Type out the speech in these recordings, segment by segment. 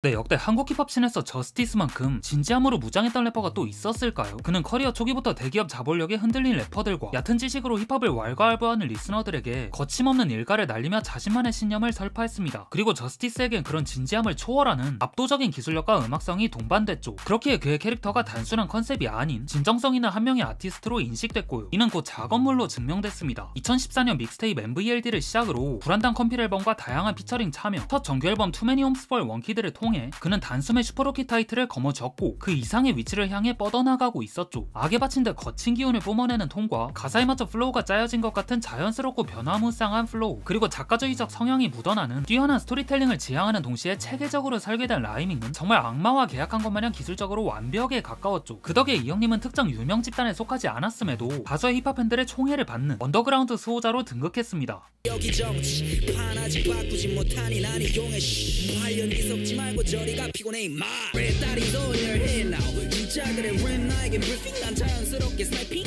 네, 역대 한국 힙합 씬에서 저스티스만큼 진지함으로 무장했던 래퍼가 또 있었을까요? 그는 커리어 초기부터 대기업 자본력에 흔들린 래퍼들과 얕은 지식으로 힙합을 왈가왈부하는 리스너들에게 거침없는 일가를 날리며 자신만의 신념을 설파했습니다. 그리고 저스티스에겐 그런 진지함을 초월하는 압도적인 기술력과 음악성이 동반됐죠. 그렇기에 그의 캐릭터가 단순한 컨셉이 아닌 진정성 있는 한 명의 아티스트로 인식됐고요. 이는 곧 작업물로 증명됐습니다. 2014년 믹스테이프 MVLD를 시작으로 불안당 컴필 앨범과 다양한 피처링 참여, 첫 정규 앨범 Too Many Homes for One Kid를 통해 그는 단숨에 슈퍼루키 타이틀을 거머쥐었고 그 이상의 위치를 향해 뻗어나가고 있었죠. 악에 바친 듯 거친 기운을 뿜어내는 톤과 가사에 맞춰 플로우가 짜여진 것 같은 자연스럽고 변화무쌍한 플로우, 그리고 작가주의적 성향이 묻어나는 뛰어난 스토리텔링을 지향하는 동시에 체계적으로 설계된 라이밍은 정말 악마와 계약한 것 마냥 기술적으로 완벽에 가까웠죠. 그 덕에 이 형님은 특정 유명 집단에 속하지 않았음에도 다수의 힙합 팬들의 총애를 받는 언더그라운드 수호자로 등극했습니다. 여기 정치 하나씩 바꾸지 못하니 난 이용해 관련기 섞지 말고 저리가 피곤해 임마 왜 딸이 on your head now 진짜 그래 랩 나에겐 브리핑 난 자연스럽게 스나이핑.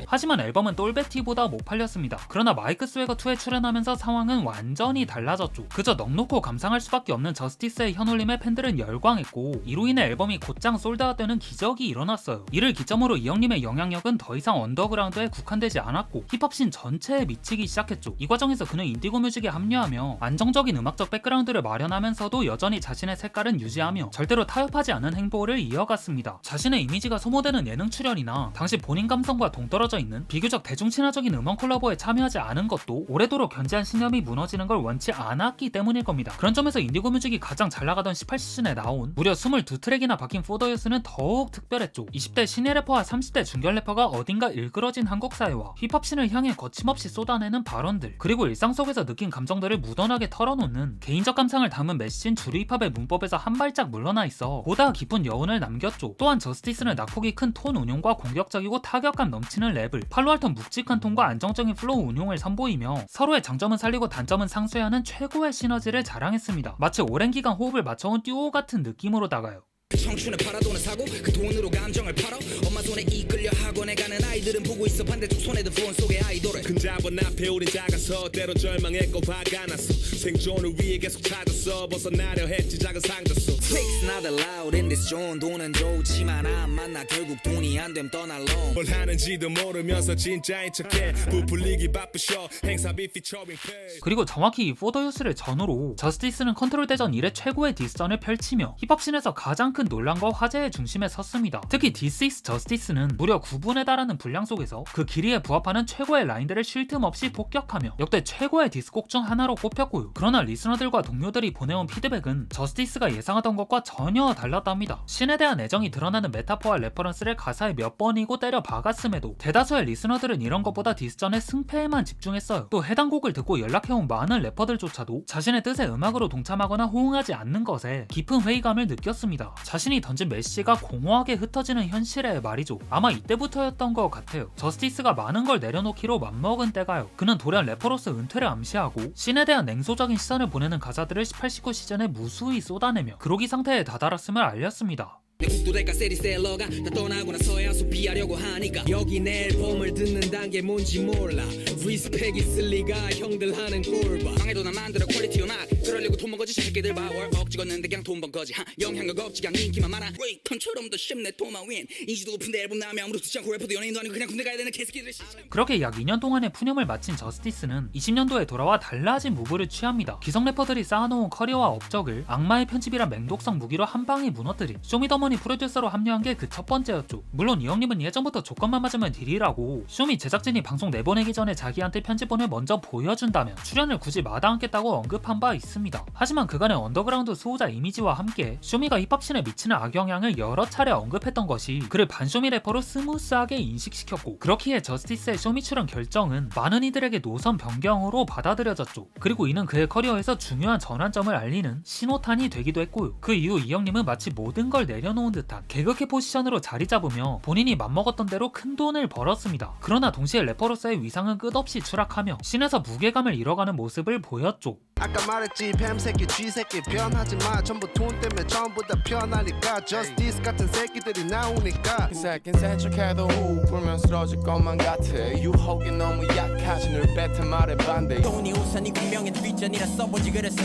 하지만 앨범은 똘베티보다 못 팔렸습니다. 그러나 마이크 스웨거2에 출연하면서 상황은 완전히 달라졌죠. 그저 넋놓고 감상할 수밖에 없는 저스티스의 현올림에 팬들은 열광했고 이로 인해 앨범이 곧장 솔드아웃되는 기적이 일어났어요. 이를 기점으로 이 형님의 영향력은 더 이상 언더그라운드에 국한되지 않았고 힙합씬 전체에 미치기 시작했죠. 이 과정에서 그는 인디고 뮤직에 합류하며 안정적인 음악적 백그라운드를 마련하면서도 여전히 자신의 색깔은 유지하며 절대로 타협하지 않은 행보를 이어갔습니다. 자신의 이미지가 소모되는 예능 출연이나 당시 본인 감성과 동떨어져 있는 비교적 대중친화적인 음원 콜라보에 참여하지 않은 것도 오래도록 견지한 신념이 무너지는 걸 원치 않았기 때문일 겁니다. 그런 점에서 인디고 뮤직이 가장 잘 나가던 18시즌에 나온 무려 22트랙이나 박힌 포더유스는 더욱 특별했죠. 20대 신예 래퍼와 30대 중견 래퍼가 어딘가 일그러진 한국 사회와 힙합씬을 향해 거침없이 쏟아내는 발언들, 그리고 일상 속에서 느낀 감정들을 묻어나게 털어놓는 개인적 감상을 담은 메시진 주류 힙합의 문법에서 한 발짝 물러나 있어 보다 깊은 여운을 남겼죠. 또한 저스티스는 낙폭이 큰 톤 운용과 공격적이고 타격감 넘치는 랩을, 팔로알턴 묵직한 톤과 안정적인 플로우 운용을 선보이며 서로의 장점은 살리고 단점은 상쇄하는 최고의 시너지를 자랑했습니다. 마치 오랜 기간 호흡을 맞춰온 듀오 같은 느낌으로다가요. 청춘을 팔아도는 사고 그 돈으로 감정을 팔아 엄마 손에 이끌려 학원에 가는 아이들은 보고 있어 반대쪽 손에 든 폰 속의 아이돌을 근자본 앞에 우린 작아서 때론 절망했고 화가 났어 생존을 위해 계속 찾았어 벗어나려 했지 작은 상자서 Takes not allowed in this zone 돈은 좋지만 안 만나 결국 돈이 안 됨 떠날론 뭘 하는지도 모르면서 진짜인 척해 부풀리기 바쁘셔 행사비 피처링 페이. 그리고 정확히 이 포더유스를 전후로 저스티스는 컨트롤 대전 이래 최고의 디스전을 펼치며 힙합씬에서 가장 큰 논란과 화제의 중심에 섰습니다. 특히 This is Justice는 무려 9분에 달하는 분량 속에서 그 길이에 부합하는 최고의 라인들을 쉴 틈 없이 폭격하며 역대 최고의 디스곡 중 하나로 꼽혔고요. 그러나 리스너들과 동료들이 보내온 피드백은 저스티스가 예상하던 것과 전혀 달랐답니다. 신에 대한 애정이 드러나는 메타포와 레퍼런스를 가사에 몇 번이고 때려 박았음에도 대다수의 리스너들은 이런 것보다 디스전의 승패에만 집중했어요. 또 해당 곡을 듣고 연락해온 많은 래퍼들조차도 자신의 뜻에 음악으로 동참하거나 호응하지 않는 것에 깊은 회의감을 느꼈습니다. 자신이 던진 메시지가 공허하게 흩어지는 현실에 말이죠. 아마 이때부터였던 것 같아요. 저스티스가 많은 걸 내려놓기로 맘먹은 때가요. 그는 돌연 래퍼로서 은퇴를 암시하고 씬에 대한 냉소적인 시선을 보내는 가사들을 18, 19 시즌에 무수히 쏟아내며 그로기 상태에 다다랐음을 알렸습니다. 내 국도 대가 세리셀러가 다 떠나고 나서야 수비하려고 하니까 여기 내 앨범을 듣는단 게 뭔지 몰라 리스펙 있을 리가 형들 하는 꼴봐 망해도 난 만들어 퀄리티 음악 그러려고 돈 번 거지 새끼들 봐 월 억지 걷는데 그냥 돈 번 거지 영향력 없지 그냥 인기만 많아 레이턴처럼 더 쉽네 도마 윈 인지도 높은데 앨범 나오면 아무도 듣지 않고 래퍼도 연예인도 아니고 그냥 군대 가야 되는 개새끼들. 그렇게 약 2년 동안의 푸념을 마친 저스티스는 20년도에 돌아와 달라진 무브를 취합니다. 기성 래퍼들이 쌓아놓은 커리어와 업적을 악마의 편집이란 맹독성 무기로 한 방에 무너뜨린 쇼미더머니 프로듀서로 합류한 게 그 첫 번째였죠. 물론 이 형님은 예전부터 조건만 맞으면 딜이라고 쇼미 제작진이 방송 내보내기 전에 자기한테 편집본을 먼저 보여준다면 출연을 굳이 마다않겠다고 언급한 바 있습니다. 하지만 그간의 언더그라운드 수호자 이미지와 함께 쇼미가 힙합씬에 미치는 악영향을 여러 차례 언급했던 것이 그를 반쇼미 래퍼로 스무스하게 인식시켰고 그렇기에 저스티스의 쇼미 출연 결정은 많은 이들에게 노선 변경으로 받아들여졌죠. 그리고 이는 그의 커리어에서 중요한 전환점을 알리는 신호탄이 되기도 했고요. 그 이후 이 형님은 마치 모든 걸 내려놓은 듯한 개그캐 포지션으로 자리 잡으며 본인이 맘먹었던 대로 큰 돈을 벌었습니다. 그러나 동시에 래퍼로서의 위상은 끝없이 추락하며 씬에서 무게감을 잃어가는 모습을 보였죠. 아까 말했지 뱀새끼 쥐새끼 변하지마 전부 돈 때문에 전부 다 편하니까 저스티스 같은 새끼들이 나오니까 새끼 세척해도 후 불면 쓰러질 것만 같아 유혹이 너무 약하지 늘 뱉은 말에 반대 돈이 우선이 분명히 뒷전이라 써보지 그랬어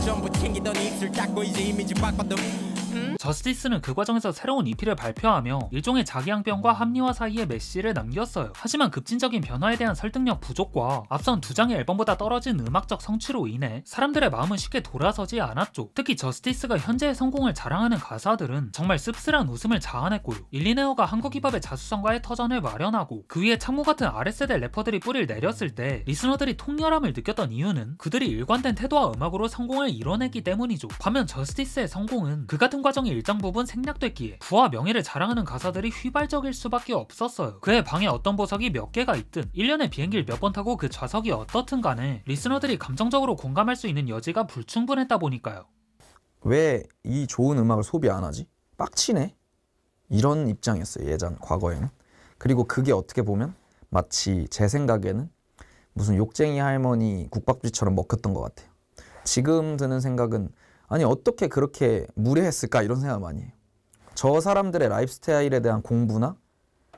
전부 챙기던 입술 닦고 이제 이미지 바꿨던 저스티스는 그 과정에서 새로운 EP를 발표하며 일종의 자기양변과 합리화 사이에 메시를 남겼어요. 하지만 급진적인 변화에 대한 설득력 부족과 앞선 두 장의 앨범보다 떨어진 음악적 성취로 인해 사람들의 마음은 쉽게 돌아서지 않았죠. 특히 저스티스가 현재의 성공을 자랑하는 가사들은 정말 씁쓸한 웃음을 자아냈고요. 일리네어가 한국 힙합의 자수성가의 터전을 마련하고 그 위에 창모 같은 아랫세대 래퍼들이 뿌리를 내렸을 때 리스너들이 통렬함을 느꼈던 이유는 그들이 일관된 태도와 음악으로 성공을 이뤄냈기 때문이죠. 반면 저스티스의 성공은 그 같은 과정이 일정 부분 생략됐기에 부와 명예를 자랑하는 가사들이 휘발적일 수밖에 없었어요. 그의 방에 어떤 보석이 몇 개가 있든 1년에 비행기를 몇 번 타고 그 좌석이 어떻든 간에 리스너들이 감정적으로 공감할 수 있는 여지가 불충분했다 보니까요. 왜 이 좋은 음악을 소비 안 하지? 빡치네? 이런 입장이었어요. 예전 과거에는. 그리고 그게 어떻게 보면 마치 제 생각에는 무슨 욕쟁이 할머니 국밥집처럼 먹혔던 것 같아요. 지금 드는 생각은 아니 어떻게 그렇게 무례했을까 이런 생각 많이 해요. 저 사람들의 라이프 스타일에 대한 공부나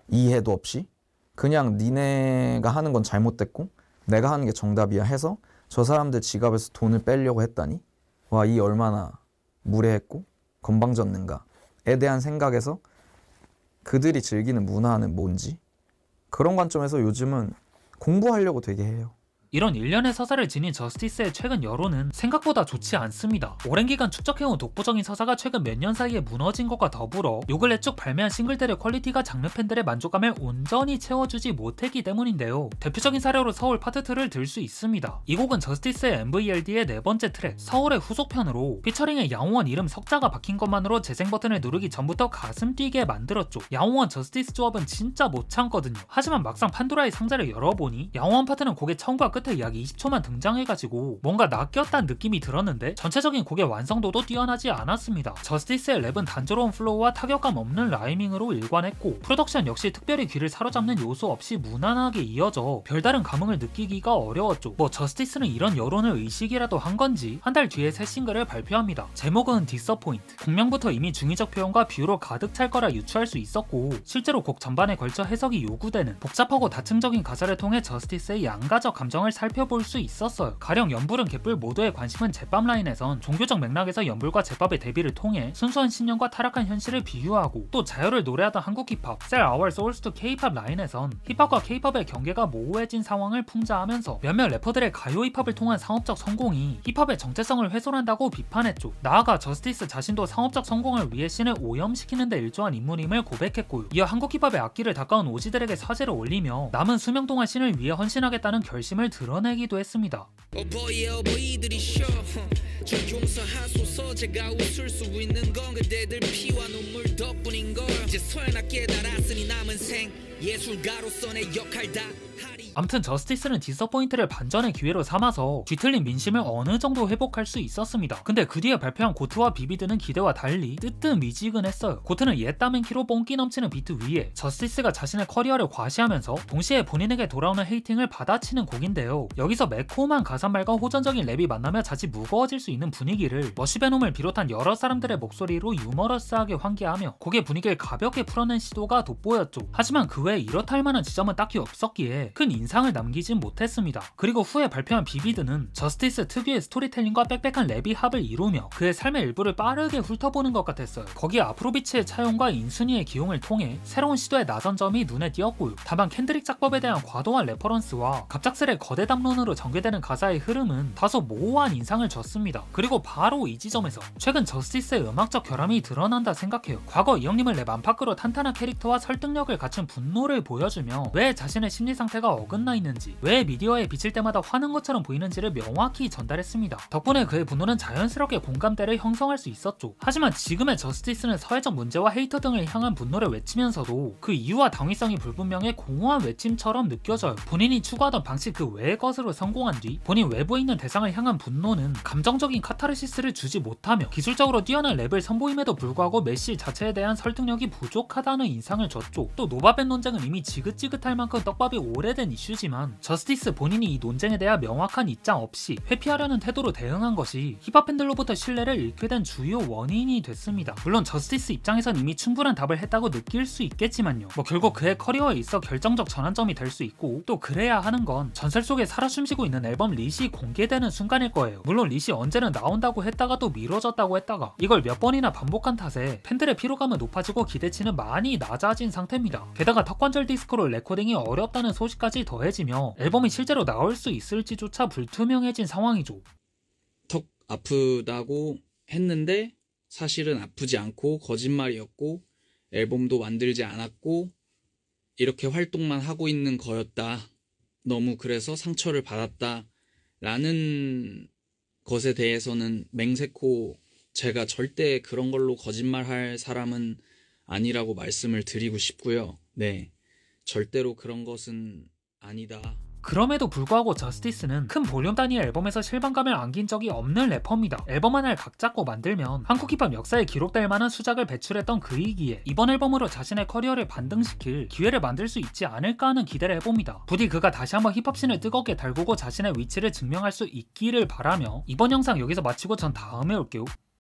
이해도 없이 그냥 니네가 하는 건 잘못됐고 내가 하는 게 정답이야 해서 저 사람들 지갑에서 돈을 빼려고 했다니 와 이 얼마나 무례했고 건방졌는가에 대한 생각에서 그들이 즐기는 문화는 뭔지 그런 관점에서 요즘은 공부하려고 되게 해요. 이런 일련의 서사를 지닌 저스티스의 최근 여론은 생각보다 좋지 않습니다. 오랜 기간 축적해온 독보적인 서사가 최근 몇 년 사이에 무너진 것과 더불어 요 근래 쭉 발매한 싱글들의 퀄리티가 장르 팬들의 만족감을 온전히 채워주지 못했기 때문인데요. 대표적인 사례로 서울 파트 2를 들 수 있습니다. 이 곡은 저스티스의 MVLD의 네 번째 트랙 서울의 후속편으로 피처링에 양홍원 이름 석자가 박힌 것만으로 재생 버튼을 누르기 전부터 가슴 뛰게 만들었죠. 양홍원 저스티스 조합은 진짜 못 참거든요. 하지만 막상 판도라의 상자를 열어보니 양홍원 파트는 곡의 처음과 끝 약 20초만 등장해가지고 뭔가 낚였다는 느낌이 들었는데 전체적인 곡의 완성도도 뛰어나지 않았습니다. 저스티스의 랩은 단조로운 플로우와 타격감 없는 라이밍으로 일관했고 프로덕션 역시 특별히 귀를 사로잡는 요소 없이 무난하게 이어져 별다른 감흥을 느끼기가 어려웠죠. 뭐 저스티스는 이런 여론을 의식이라도 한 건지 한 달 뒤에 새 싱글을 발표합니다. 제목은 디서포인트. 국명부터 이미 중의적 표현과 비유로 가득 찰 거라 유추할 수 있었고 실제로 곡 전반에 걸쳐 해석이 요구되는 복잡하고 다층적인 가사를 통해 저스티스의 양가적 감정을 살펴볼 수 있었어요. 가령 연불은 개뿔 모두의 관심은 제밥 라인에선 종교적 맥락에서 연불과 제밥의 대비를 통해 순수한 신념과 타락한 현실을 비유하고 또 자유를 노래하던 한국 힙합 Sell Our Souls to K-pop 라인에선 힙합과 K-pop의 경계가 모호해진 상황을 풍자하면서 몇몇 래퍼들의 가요 힙합을 통한 상업적 성공이 힙합의 정체성을 훼손한다고 비판했죠. 나아가 저스티스 자신도 상업적 성공을 위해 씬을 오염시키는 데 일조한 인물임을 고백했고요. 이어 한국 힙합의 악기를 닦아온 오지들에게 사죄를 올리며 남은 수명 동안 씬을 위해 헌신하겠다는 결심을 드러내기도 했습니다. 어버이들이 쇼 용서하소서 제가 웃을 수 있는 건 그대들 피와 눈물 덕분인걸 이제 서연아 깨달았으니 남은 생 예술가로서 내 역할 다 암튼 저스티스는 디서포인트를 반전의 기회로 삼아서 뒤틀린 민심을 어느 정도 회복할 수 있었습니다. 근데 그 뒤에 발표한 고트와 비비드는 기대와 달리 뜨뜻미지근했어요. 고트는 옛다맨키로 뽕기 넘치는 비트 위에 저스티스가 자신의 커리어를 과시하면서 동시에 본인에게 돌아오는 헤이팅을 받아치는 곡인데요. 여기서 매콤한 가사말과 호전적인 랩이 만나며 자칫 무거워질 수 있는 분위기를 머시베놈을 비롯한 여러 사람들의 목소리로 유머러스하게 환기하며 곡의 분위기를 가볍게 풀어낸 시도가 돋보였죠. 하지만 그 외에 이렇다 할 만한 지점은 딱히 없었기에 큰 인상을 남기진 못했습니다. 그리고 후에 발표한 비비드는 저스티스 특유의 스토리텔링과 빽빽한 랩이 합을 이루며 그의 삶의 일부를 빠르게 훑어보는 것 같았어요. 거기에 아프로비치의 차용과 인순이의 기용을 통해 새로운 시도에 나선 점이 눈에 띄었고요. 다만 캔드릭 작법에 대한 과도한 레퍼런스와 갑작스레 거대 담론으로 전개되는 가사의 흐름은 다소 모호한 인상을 줬습니다. 그리고 바로 이 지점에서 최근 저스티스의 음악적 결함이 드러난다 생각해요. 과거 이 형님은 랩 안팎으로 탄탄한 캐릭터와 설득력을 갖춘 분노를 보여주며 왜 자신의 심리 상태가 어긋나 있는지, 왜 미디어에 비칠 때마다 화는 것처럼 보이는지를 명확히 전달했습니다. 덕분에 그의 분노는 자연스럽게 공감대를 형성할 수 있었죠. 하지만 지금의 저스티스는 사회적 문제와 헤이터 등을 향한 분노를 외치면서도 그 이유와 당위성이 불분명해 공허한 외침처럼 느껴져요. 본인이 추구하던 방식 그 외의 것으로 성공한 뒤 본인 외부에 있는 대상을 향한 분노는 감정적인 카타르시스를 주지 못하며 기술적으로 뛰어난 랩을 선보임에도 불구하고 메시 자체에 대한 설득력이 부족하다는 인상을 줬죠. 또 노바벤 논쟁은 이미 지긋지긋할 만큼 떡밥이 오래된 이슈 이슈지만 저스티스 본인이 이 논쟁에 대한 명확한 입장 없이 회피하려는 태도로 대응한 것이 힙합 팬들로부터 신뢰를 잃게 된 주요 원인이 됐습니다. 물론 저스티스 입장에선 이미 충분한 답을 했다고 느낄 수 있겠지만요. 결국 그의 커리어에 있어 결정적 전환점이 될 수 있고 또 그래야 하는 건 전설 속에 살아 숨쉬고 있는 앨범 리시 공개되는 순간일 거예요. 물론 리시 언제는 나온다고 했다가 또 미뤄졌다고 했다가 이걸 몇 번이나 반복한 탓에 팬들의 피로감은 높아지고 기대치는 많이 낮아진 상태입니다. 게다가 턱관절 디스크로 레코딩이 어렵다는 소식까지 더해지며 앨범이 실제로 나올 수 있을지조차 불투명해진 상황이죠. 턱 아프다고 했는데 사실은 아프지 않고 거짓말이었고 앨범도 만들지 않았고 이렇게 활동만 하고 있는 거였다. 너무 그래서 상처를 받았다. 라는 것에 대해서는 맹세코 제가 절대 그런 걸로 거짓말할 사람은 아니라고 말씀을 드리고 싶고요. 네, 절대로 그런 것은 아니다. 그럼에도 불구하고 저스티스는 큰 볼륨 단위의 앨범에서 실망감을 안긴 적이 없는 래퍼입니다. 앨범 하나를 각 잡고 만들면 한국 힙합 역사에 기록될 만한 수작을 배출했던 그이기에 이번 앨범으로 자신의 커리어를 반등시킬 기회를 만들 수 있지 않을까 하는 기대를 해봅니다. 부디 그가 다시 한번 힙합씬을 뜨겁게 달구고 자신의 위치를 증명할 수 있기를 바라며 이번 영상 여기서 마치고 전 다음에 올게요.